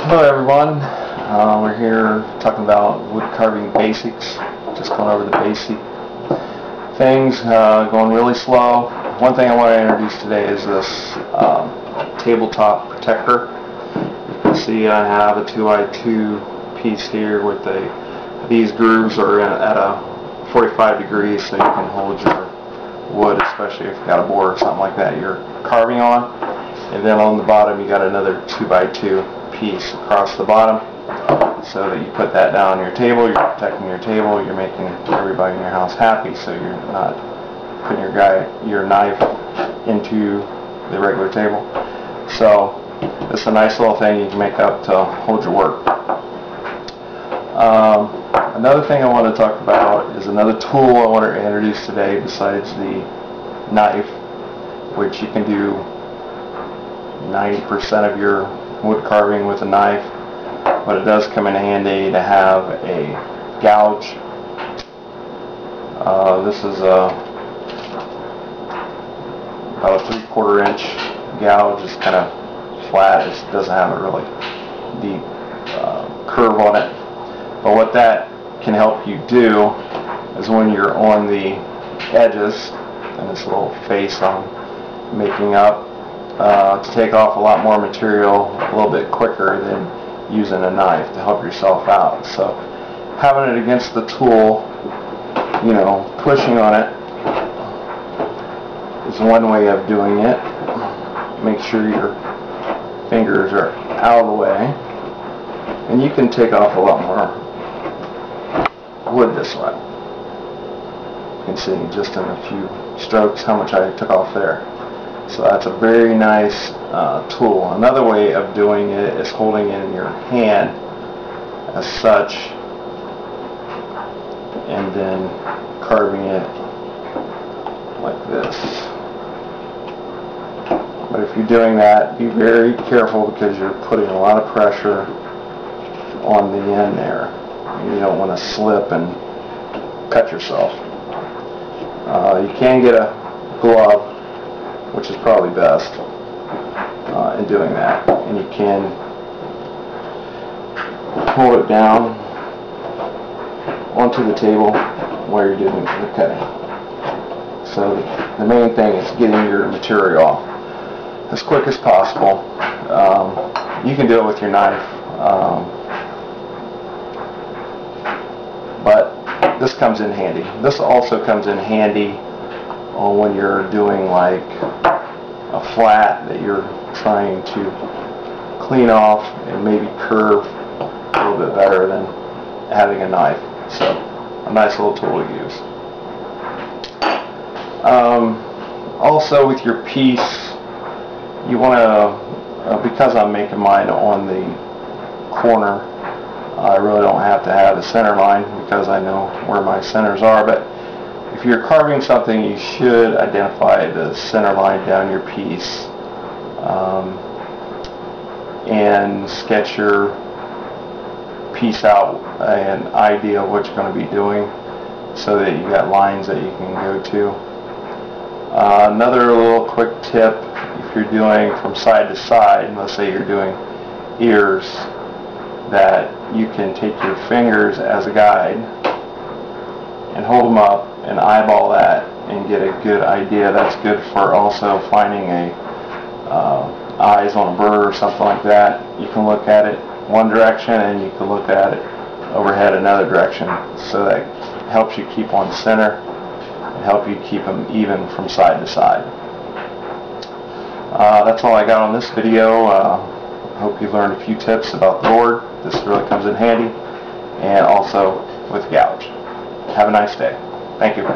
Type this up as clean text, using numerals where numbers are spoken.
Hello everyone, we're here talking about wood carving basics, just going over the basic things, going really slow. One thing I want to introduce today is this tabletop protector. You can see I have a 2x2 piece here with these grooves are at a 45 degrees so you can hold your wood, especially if you've got a board or something like that you're carving on. And then on the bottom you got another 2x2 piece across the bottom so that you put that down on your table, you're protecting your table, you're making everybody in your house happy, so you're not putting your knife into the regular table. So it's a nice little thing you can make up to hold your work. Another thing I want to talk about is another tool I want to introduce today besides the knife, which you can do 90% of your wood carving with a knife, but it does come in handy to have a gouge. This is about a 3/4 inch gouge. It's kind of flat. It doesn't have a really deep curve on it. But what that can help you do is when you're on the edges, and this little face I'm making up, to take off a lot more material a little bit quicker than using a knife to help yourself out. So having it against the tool, you know, pushing on it is one way of doing it. Make sure your fingers are out of the way, and you can take off a lot more wood this way. You can see just in a few strokes how much I took off there. So that's a very nice tool. Another way of doing it is holding it in your hand as such and then carving it like this. But if you're doing that, be very careful because you're putting a lot of pressure on the end there. You don't want to slip and cut yourself. You can get a glove, which is probably best in doing that, and you can hold it down onto the table while you're doing the cutting. So the main thing is getting your material off as quick as possible. You can do it with your knife, but this comes in handy. This also comes in handy when you're doing like a flat that you're trying to clean off and maybe curve a little bit better than having a knife. So a nice little tool to use. Also with your piece, you want to, because I'm making mine on the corner, I really don't have to have a center line because I know where my centers are, but if you're carving something, you should identify the center line down your piece and sketch your piece out an idea of what you're going to be doing so that you've got lines that you can go to. Another little quick tip, if you're doing from side to side, let's say you're doing ears, that you can take your fingers as a guide and hold them up and eyeball that and get a good idea. That's good for also finding eyes on a bird or something like that. You can look at it one direction and you can look at it overhead another direction, so that helps you keep on center and help you keep them even from side to side. That's all I got on this video. Hope you learned a few tips about the board. This really comes in handy, and also with gouge. Have a nice day. Thank you.